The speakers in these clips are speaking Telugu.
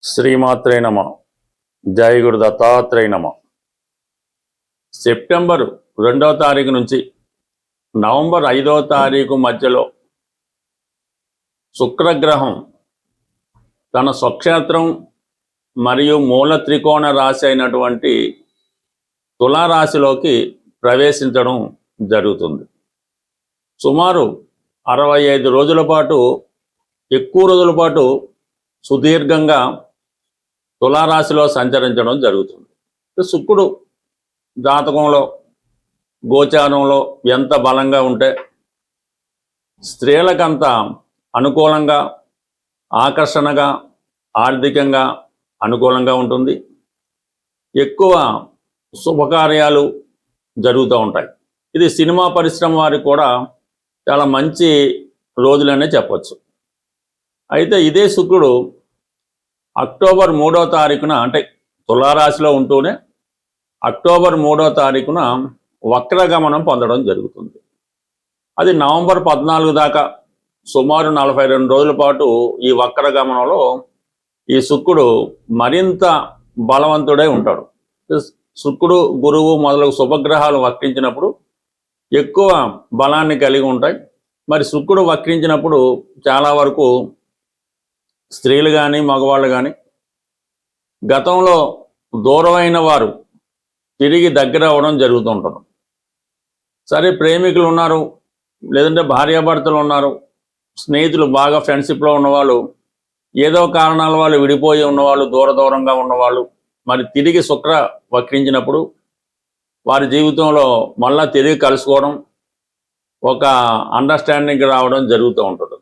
శ్రీమాత్రే నమ. జై గురు దత్తాత్రేయ నమ. సెప్టెంబర్ 2వ తారీఖు నుంచి నవంబర్ 5వ తారీఖు మధ్యలో శుక్రగ్రహం తన స్వక్షేత్రం మరియు మూల త్రికోణ రాశి అయినటువంటి తులారాశిలోకి ప్రవేశించడం జరుగుతుంది. సుమారు 65 రోజుల పాటు, ఎక్కువ రోజుల పాటు సుదీర్ఘంగా తులారాశిలో సంచరించడం జరుగుతుంది. శుక్రుడు జాతకంలో గోచారంలో ఎంత బలంగా ఉంటే స్త్రీలకంత అనుకూలంగా, ఆకర్షణగా, ఆర్థికంగా అనుకూలంగా ఉంటుంది. ఎక్కువ శుభకార్యాలు జరుగుతూ ఉంటాయి. ఇది సినిమా పరిశ్రమ వారికి కూడా చాలా మంచి రోజులనే చెప్పచ్చు. అయితే ఇదే శుక్రుడు అక్టోబర్ 3వ తారీఖున, అంటే తులారాశిలో ఉంటూనే అక్టోబర్ 3వ తారీఖున వక్రగమనం పొందడం జరుగుతుంది. అది నవంబర్ 14 దాకా సుమారు 42 రోజుల పాటు ఈ వక్రగమనంలో ఈ శుక్రుడు మరింత బలవంతుడై ఉంటాడు. శుక్రుడు, గురువు మొదలగు శుభగ్రహాలు వక్రించినప్పుడు ఎక్కువ బలాన్ని కలిగి ఉంటాయి. మరి శుక్రుడు వక్రించినప్పుడు చాలా వరకు స్త్రీలు కానీ మగవాళ్ళు కానీ గతంలో దూరమైన వారు తిరిగి దగ్గర అవ్వడం జరుగుతూ ఉంటుంది. సరే, ప్రేమికులు ఉన్నారు, లేదంటే భార్యాభర్తలు ఉన్నారు, స్నేహితులు బాగా ఫ్రెండ్షిప్లో ఉన్నవాళ్ళు, ఏదో కారణాల వాళ్ళు విడిపోయి ఉన్నవాళ్ళు, దూరంగా ఉన్నవాళ్ళు మరి తిరిగి శుక్ర వక్రించినప్పుడు వారి జీవితంలో మళ్ళా తిరిగి కలుసుకోవడం, ఒక అండర్స్టాండింగ్ రావడం జరుగుతూ ఉంటుంది.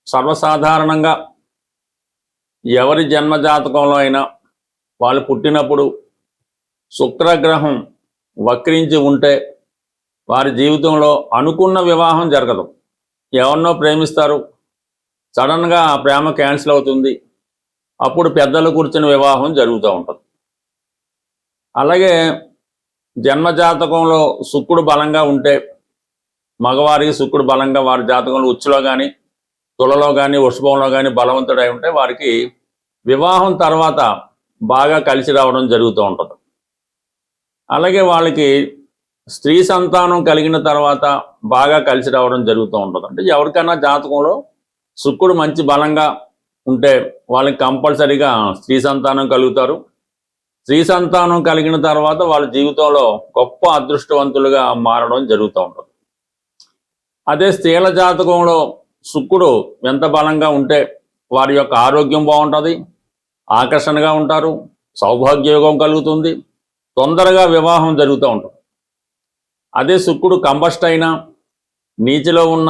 సర్వసాధారణంగా ఎవరి జన్మజాతకంలో అయినా వాళ్ళు పుట్టినప్పుడు శుక్రగ్రహం వక్రించి ఉంటే వారి జీవితంలో అనుకున్న వివాహం జరగదు. ఎవరినో ప్రేమిస్తారు, సడన్గా ఆ ప్రేమ క్యాన్సిల్ అవుతుంది, అప్పుడు పెద్దలు కూర్చుని వివాహం జరుగుతూ ఉంటుంది. అలాగే జన్మజాతకంలో శుక్రుడు బలంగా ఉంటే, మగవారికి శుక్రుడు బలంగా వారి జాతకంలో ఉచ్చులో కానీ, తులలో కానీ, వృషభంలో కానీ బలవంతుడై ఉంటే వారికి వివాహం తర్వాత బాగా కలిసి రావడం జరుగుతూ ఉంటుంది. అలాగే వాళ్ళకి స్త్రీ సంతానం కలిగిన తర్వాత బాగా కలిసి రావడం జరుగుతూ ఉంటుంది. అంటే ఎవరికైనా జాతకంలో శుక్రుడు మంచి బలంగా ఉంటే వాళ్ళకి కంపల్సరీగా స్త్రీ సంతానం కలుగుతారు. స్త్రీ సంతానం కలిగిన తర్వాత వాళ్ళ జీవితంలో గొప్ప అదృష్టవంతులుగా మారడం జరుగుతూ ఉంటుంది. అదే స్త్రీల జాతకంలో శుక్రుడు ఎంత బలంగా ఉంటే వారి యొక్క ఆరోగ్యం బాగుంటుంది, ఆకర్షణగా ఉంటారు, సౌభాగ్యయోగం కలుగుతుంది, తొందరగా వివాహం జరుగుతూ ఉంటుంది. అదే శుక్రుడు కంబస్ట్ అయినా, నీచలో ఉన్న,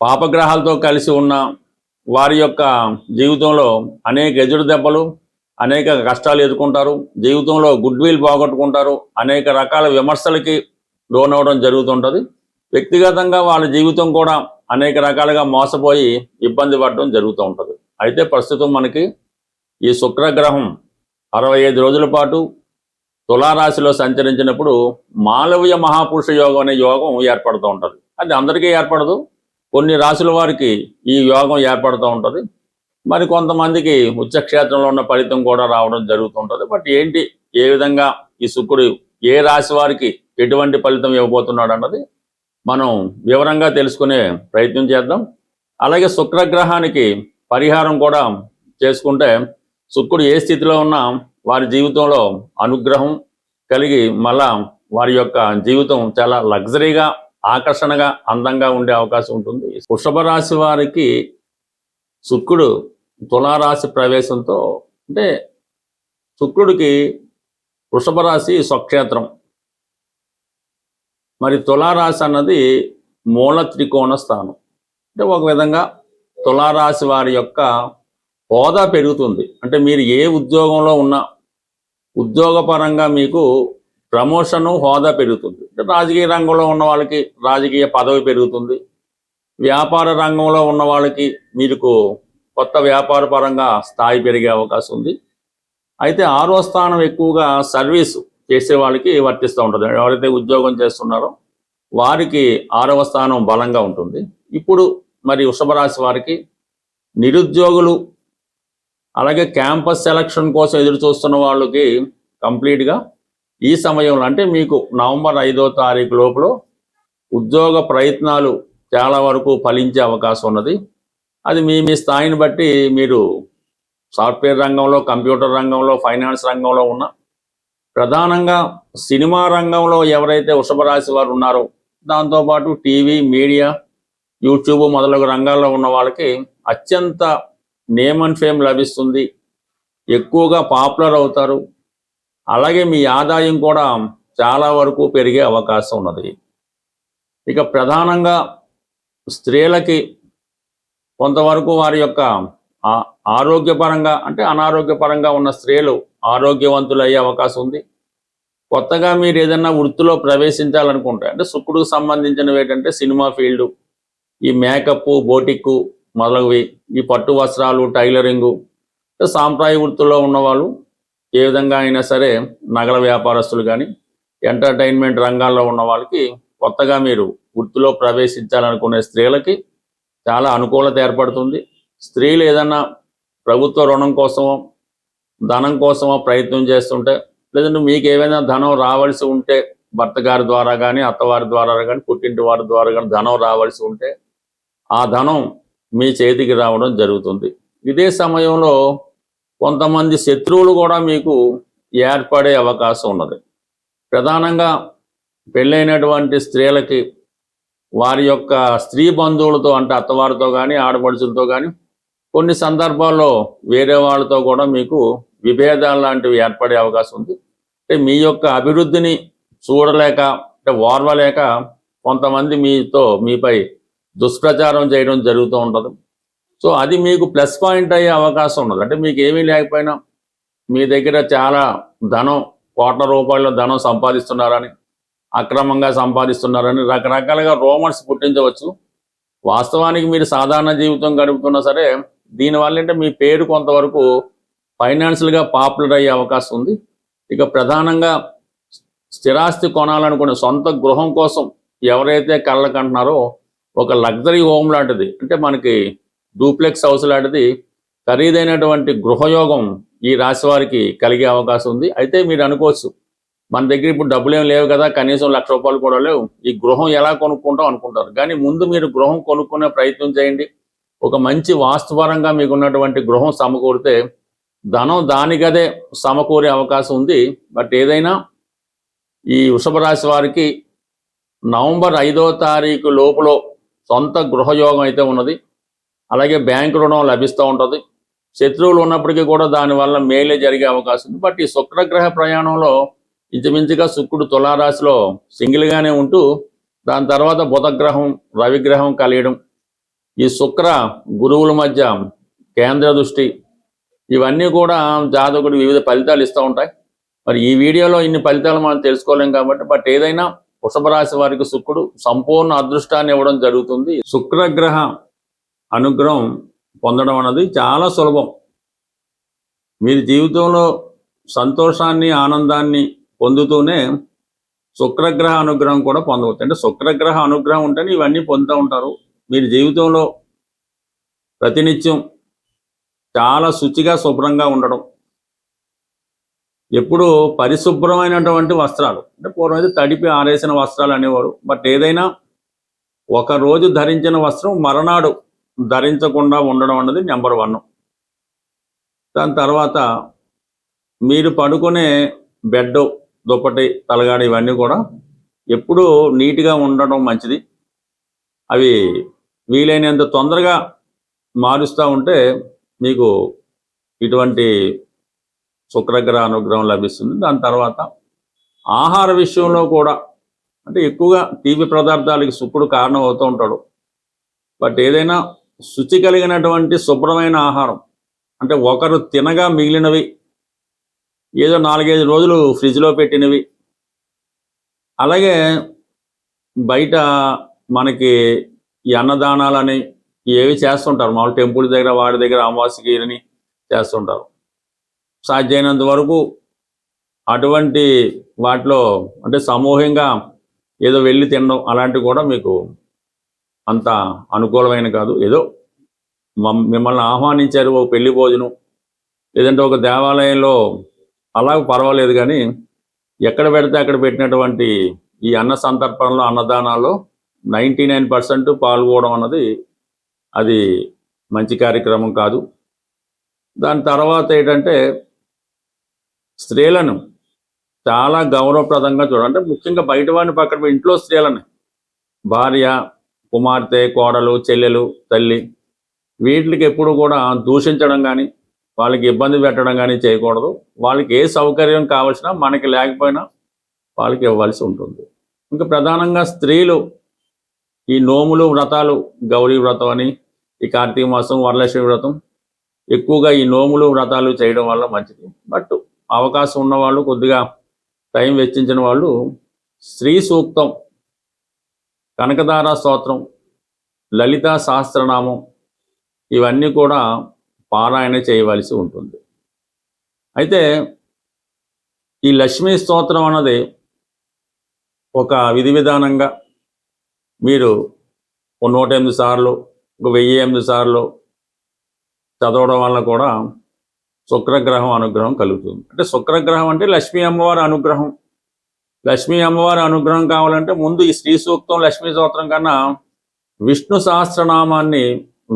పాపగ్రహాలతో కలిసి ఉన్న వారి యొక్క జీవితంలో అనేక ఎదురు దెబ్బలు, అనేక కష్టాలు ఎదుర్కొంటారు, జీవితంలో గుడ్ విల్ పోగొట్టుకుంటారు, అనేక రకాల విమర్శలకి లోనవడం జరుగుతుంటుంది. వ్యక్తిగతంగా వాళ్ళ జీవితం కూడా అనేక రకాలుగా మోసపోయి ఇబ్బంది పడడం జరుగుతూ ఉంటుంది. అయితే ప్రస్తుతం మనకి ఈ శుక్రగ్రహం 65 రోజుల పాటు తులారాశిలో సంచరించినప్పుడు మాలవ్య మహాపురుష యోగం అనే యోగం ఏర్పడుతూ ఉంటుంది. అది అందరికీ ఏర్పడదు, కొన్ని రాశుల వారికి ఈ యోగం ఏర్పడుతూ ఉంటుంది. మరి కొంతమందికి ఉచ్చక్షేత్రంలో ఉన్న ఫలితం కూడా రావడం జరుగుతుంటుంది. బట్ ఏంటి, ఏ విధంగా ఈ శుక్రుడు ఏ రాశి వారికి ఎటువంటి ఫలితం ఇవ్వబోతున్నాడు అన్నది మనం వివరంగా తెలుసుకునే ప్రయత్నం చేద్దాం. అలాగే శుక్రగ్రహానికి పరిహారం కూడా చేసుకుంటే శుక్రుడు ఏ స్థితిలో ఉన్నా వారి జీవితంలో అనుగ్రహం కలిగి మళ్ళా వారి యొక్క జీవితం చాలా లగ్జరీగా, ఆకర్షణగా, అందంగా ఉండే అవకాశం ఉంటుంది. వృషభ రాశి వారికి శుక్రుడు తులారాశి ప్రవేశంతో, అంటే శుక్రుడికి వృషభ రాశి స్వక్షేత్రం, మరి తులారాశి అన్నది మూల త్రికోణ స్థానం. అంటే ఒక విధంగా తులారాశి వారి యొక్క హోదా పెరుగుతుంది. అంటే మీరు ఏ ఉద్యోగంలో ఉన్నా ఉద్యోగపరంగా మీకు ప్రమోషను, హోదా పెరుగుతుంది. అంటే రాజకీయ రంగంలో ఉన్న వాళ్ళకి రాజకీయ పదవి పెరుగుతుంది. వ్యాపార రంగంలో ఉన్న వాళ్ళకి మీకు కొత్త వ్యాపార పరంగా స్థాయి పెరిగే అవకాశం ఉంది. అయితే 6వ స్థానం ఎక్కువగా సర్వీసు చేసే వాళ్ళకి వర్తిస్తూ ఉంటుంది. ఎవరైతే ఉద్యోగం చేస్తున్నారో వారికి 6వ స్థానం బలంగా ఉంటుంది. ఇప్పుడు మరి వృషభ రాశి వారికి నిరుద్యోగులు అలాగే క్యాంపస్ సెలక్షన్ కోసం ఎదురు చూస్తున్న వాళ్ళకి కంప్లీట్గా ఈ సమయంలో అంటే మీకు నవంబర్ 5వ తారీఖు లోపల ఉద్యోగ ప్రయత్నాలు చాలా వరకు ఫలించే అవకాశం ఉన్నది. అది మీ స్థాయిని బట్టి మీరు సాఫ్ట్వేర్ రంగంలో, కంప్యూటర్ రంగంలో, ఫైనాన్స్ రంగంలో ఉన్న ప్రధానంగా సినిమా రంగంలో ఎవరైతే వృషభ రాశి వారు ఉన్నారో, దాంతోపాటు టీవీ, మీడియా, యూట్యూబ్ మొదలగు రంగాల్లో ఉన్న వాళ్ళకి అత్యంత నేమ్ అండ్ ఫేమ్ లభిస్తుంది, ఎక్కువగా పాపులర్ అవుతారు. అలాగే మీ ఆదాయం కూడా చాలా వరకు పెరిగే అవకాశం ఉన్నది. ఇక ప్రధానంగా స్త్రీలకి కొంతవరకు వారి యొక్క ఆరోగ్యపరంగా అంటే అనారోగ్యపరంగా ఉన్న స్త్రీలు ఆరోగ్యవంతులు అయ్యే అవకాశం ఉంది. కొత్తగా మీరు ఏదైనా వృత్తిలో ప్రవేశించాలనుకుంటే అంటే శుక్రుడికి సంబంధించినవి ఏంటంటే సినిమా ఫీల్డు, ఈ మేకప్, బోటిక్ మొదలగువి, ఈ పట్టు వస్త్రాలు, టైలరింగు, సాంప్రదాయ వృత్తుల్లో ఉన్నవాళ్ళు ఏ విధంగా అయినా సరే, నగల వ్యాపారస్తులు కానీ ఎంటర్టైన్మెంట్ రంగాల్లో ఉన్న వాళ్ళకి కొత్తగా మీరు వృత్తిలో ప్రవేశించాలనుకునే స్త్రీలకి చాలా అనుకూలత ఏర్పడుతుంది. స్త్రీలు ఏదన్నా ప్రభుత్వ రుణం కోసమో ధనం కోసమో ప్రయత్నం చేస్తుంటే, లేదంటే మీకు ఏమైనా ధనం రావాల్సి ఉంటే భర్త గారి ద్వారా కానీ, అత్తవారి ద్వారా కానీ, పుట్టింటి వారి ద్వారా కానీ ధనం రావాల్సి ఉంటే ఆ ధనం మీ చేతికి రావడం జరుగుతుంది. ఇదే సమయంలో కొంతమంది శత్రువులు కూడా మీకు ఏర్పడే అవకాశం ఉన్నది. ప్రధానంగా పెళ్ళైనటువంటి స్త్రీలకి వారి యొక్క స్త్రీ బంధువులతో అంటే అత్తవారితో కానీ, ఆడపడుచులతో కానీ కొన్ని సందర్భాల్లో వేరే వాళ్ళతో కూడా మీకు విభేదాలు లాంటివి ఏర్పడే అవకాశం ఉంది. అంటే మీ యొక్క అభివృద్ధిని చూడలేక అంటే ఓర్వలేక కొంతమంది మీపై దుష్ప్రచారం చేయడం జరుగుతూ ఉంటుంది. సో అది మీకు ప్లస్ పాయింట్ అయ్యే అవకాశం ఉన్నది. అంటే మీకు ఏమీ లేకపోయినా మీ దగ్గర చాలా ధనం, కోట్ల రూపాయల ధనం సంపాదిస్తున్నారని, అక్రమంగా సంపాదిస్తున్నారని రకరకాలుగా రూమర్స్ పుట్టించవచ్చు. వాస్తవానికి మీరు సాధారణ జీవితం గడుపుతున్నా సరే దీనివల్ల అంటే మీ పేరు కొంతవరకు ఫైనాన్షియల్గా పాపులర్ అయ్యే అవకాశం ఉంది. ఇక ప్రధానంగా స్థిరాస్తి కొనాలనుకునే సొంత గృహం కోసం ఎవరైతే కళ్ళకంటున్నారో ఒక లగ్జరీ హోమ్ లాంటిది అంటే మనకి డూప్లెక్స్ హౌస్ లాంటిది ఖరీదైనటువంటి గృహయోగం ఈ రాశి వారికి కలిగే అవకాశం ఉంది. అయితే మీరు అనుకోవచ్చు, మన దగ్గర ఇప్పుడు డబ్బులు ఏం లేవు కదా, కనీసం ₹1,00,000 కూడా లేవు, ఈ గృహం ఎలా కొనుక్కుంటాం అనుకుంటారు. కానీ ముందు మీరు గృహం కొనుక్కునే ప్రయత్నం చేయండి. ఒక మంచి వాస్తుపరంగా మీకు ఉన్నటువంటి గృహం సమకూరితే ధనం దానికదే సమకూరే అవకాశం ఉంది. బట్ ఏదైనా ఈ వృషభ రాశి వారికి నవంబర్ 5వ తారీఖు లోపల సొంత గృహయోగం అయితే ఉన్నది. అలాగే బ్యాంకు రుణం లభిస్తూ ఉంటుంది. శత్రువులు ఉన్నప్పటికీ కూడా దానివల్ల మేలే జరిగే అవకాశం ఉంది. బట్ ఈ శుక్రగ్రహ ప్రయాణంలో ఇంచుమించుగా శుక్రుడు తులారాశిలో సింగిల్గానే ఉంటూ దాని తర్వాత బుధగ్రహం, రవిగ్రహం కలియడం, ఈ శుక్ర గురువుల మధ్య కేంద్ర దృష్టి, ఇవన్నీ కూడా జాతకుడు వివిధ ఫలితాలు ఇస్తూ ఉంటాయి. మరి ఈ వీడియోలో ఇన్ని ఫలితాలు మనం తెలుసుకోలేం కాబట్టి బట్ ఏదైనా వృషభ రాశి వారికి శుక్రుడు సంపూర్ణ అదృష్టాన్ని ఇవ్వడం జరుగుతుంది. శుక్రగ్రహ అనుగ్రహం పొందడం అన్నది చాలా సులభం. మీరు జీవితంలో సంతోషాన్ని, ఆనందాన్ని పొందుతూనే శుక్రగ్రహ అనుగ్రహం కూడా పొందవచ్చు. అంటే శుక్రగ్రహ అనుగ్రహం ఉంటేనే ఇవన్నీ పొందుతూ ఉంటారు. మీరు జీవితంలో ప్రతినిత్యం చాలా శుచిగా, శుభ్రంగా ఉండడం, ఎప్పుడు పరిశుభ్రమైనటువంటి వస్త్రాలు అంటే పూర్వం అయితే తడిపి ఆరేసిన వస్త్రాలు అనేవారు. బట్ ఏదైనా ఒకరోజు ధరించిన వస్త్రం మరనాడు ధరించకుండా ఉండడం అన్నది నెంబర్ 1. దాని తర్వాత మీరు పడుకునే బెడ్, దుప్పటి, తలగాడ ఇవన్నీ కూడా ఎప్పుడూ నీట్గా ఉండడం మంచిది. అవి వీలైనంత తొందరగా మారుస్తూ ఉంటే మీకు ఇటువంటి శుక్రగ్రహ అనుగ్రహం లభిస్తుంది. దాని తర్వాత ఆహార విషయంలో కూడా అంటే ఎక్కువగా తీపి పదార్థాలకి శుక్రుడు కారణం అవుతూ ఉంటాడు. బట్ ఏదైనా శుచి కలిగినటువంటి శుభ్రమైన ఆహారం అంటే ఒకరు తినగా మిగిలినవి, ఏదో 4-5 రోజులు ఫ్రిడ్జ్లో పెట్టినవి, అలాగే బయట మనకి ఈ అన్నదానాలని ఏవి చేస్తుంటారు మామూలు టెంపుల్ దగ్గర, వాడి దగ్గర అమావాస్యకి చేస్తుంటారు. సాధ్యమైనంత వరకు అటువంటి వాటిలో అంటే సమూహంగా ఏదో వెళ్ళి తినడం అలాంటివి కూడా మీకు అంత అనుకూలమైన కాదు. ఏదో మిమ్మల్ని ఆహ్వానించారు, ఓ పెళ్లి భోజనం, లేదంటే ఒక దేవాలయంలో అలా పర్వాలేదు, కానీ ఎక్కడ పెడితే అక్కడ పెట్టినటువంటి ఈ అన్న సంతర్పణలో, అన్నదానాల్లో 99% పాల్గొనడం అన్నది అది మంచి కార్యక్రమం కాదు. దాని తర్వాత ఏంటంటే స్త్రీలను చాలా గౌరవప్రదంగా చూడాలంటే, ముఖ్యంగా బయట వాడిని పక్కన పెట్టి ఇంట్లో స్త్రీలని, భార్య, కుమార్తె, కోడలు, చెల్లెలు, తల్లి, వీటికి ఎప్పుడు కూడా దూషించడం కానీ వాళ్ళకి ఇబ్బంది పెట్టడం కానీ చేయకూడదు. వాళ్ళకి ఏ సౌకర్యం కావాల్సినా మనకి లేకపోయినా వాళ్ళకి ఇవ్వాల్సి ఉంటుంది. ఇంకా ప్రధానంగా స్త్రీలు ఈ నోములు, వ్రతాలు, గౌరీ వ్రతం అని, ఈ కార్తీక మాసం, వరలక్ష్మి వ్రతం, ఎక్కువగా ఈ నోములు, వ్రతాలు చేయడం వల్ల మంచిది. బట్ అవకాశం ఉన్నవాళ్ళు, కొద్దిగా టైం వెచ్చించిన వాళ్ళు శ్రీ సూక్తం, కనకదార స్తోత్రం, లలితా సహస్రనామం ఇవన్నీ కూడా పారాయణ చేయవలసి ఉంటుంది. అయితే ఈ లక్ష్మీ స్తోత్రం అన్నది ఒక విధి విధానంగా మీరు 108 సార్లు, 1008 సార్లు చదవడం వల్ల కూడా శుక్రగ్రహం అనుగ్రహం కలుగుతుంది. అంటే శుక్రగ్రహం అంటే లక్ష్మీ అమ్మవారి అనుగ్రహం. లక్ష్మీ అమ్మవారి అనుగ్రహం కావాలంటే ముందు ఈ శ్రీ సూక్తం, లక్ష్మీ స్తోత్రం కన్నా విష్ణు సహస్రనామాన్ని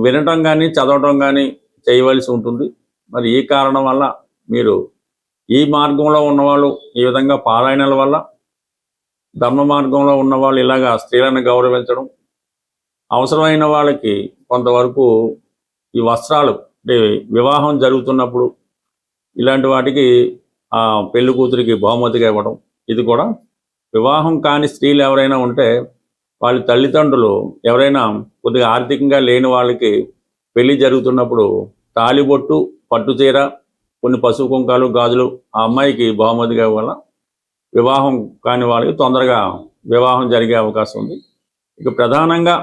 వినటం కానీ చదవటం కానీ చేయవలసి ఉంటుంది. మరి ఈ కారణం వల్ల మీరు ఈ మార్గంలో ఉన్నవాళ్ళు ఈ విధంగా పారాయణల వల్ల, ధర్మ మార్గంలో ఉన్నవాళ్ళు ఇలాగా స్త్రీలను గౌరవించడం, అవసరమైన వాళ్ళకి కొంతవరకు ఈ వస్త్రాలు, అంటే వివాహం జరుగుతున్నప్పుడు ఇలాంటి వాటికి ఆ పెళ్లి కూతురికి బహుమతిగా ఇవ్వడం, ఇది కూడా వివాహం కాని స్త్రీలు ఎవరైనా ఉంటే వాళ్ళ తల్లిదండ్రులు ఎవరైనా కొద్దిగా ఆర్థికంగా లేని వాళ్ళకి పెళ్లి జరుగుతున్నప్పుడు తాళిబొట్టు, పట్టుచీర, కొన్ని పసుపు కుంకాలు, గాజులు ఆ అమ్మాయికి బహుమతిగా ఇవ్వాల. వివాహం కాని వాళ్ళకి తొందరగా వివాహం జరిగే అవకాశం ఉంది. ఇక ప్రధానంగా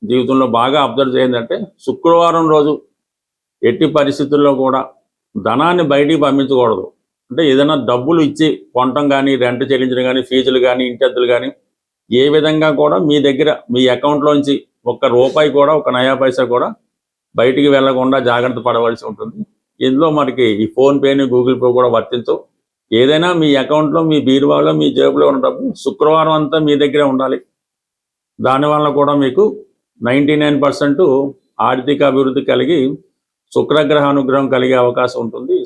జీవితంలో బాగా అబ్జర్వ్ చేయందంటే శుక్రవారం రోజు ఎట్టి పరిస్థితుల్లో కూడా ధనాన్ని బయటికి పంపించకూడదు. అంటే ఏదైనా డబ్బులు ఇచ్చి కొనటం కానీ, రెంట్ చెల్లించడం కానీ, ఫీజులు కానీ, ఇంటెద్దులు కానీ ఏ విధంగా కూడా మీ దగ్గర మీ అకౌంట్లోంచి ఒక్క రూపాయి కూడా, ఒక నయా పైసా కూడా బయటికి వెళ్లకుండా జాగ్రత్త పడవలసి ఉంటుంది. ఇందులో మనకి ఈ ఫోన్పేని, గూగుల్ పే కూడా వర్తించవు. ఏదైనా మీ అకౌంట్లో, మీ బీరువాలో, మీ జేబులో ఉన్న డబ్బు శుక్రవారం అంతా మీ దగ్గరే ఉండాలి. దానివల్ల కూడా మీకు 99% ఆర్థిక అభివృద్ధి కలిగి శుక్రగ్రహ అనుగ్రహం కలిగే అవకాశం ఉంటుంది.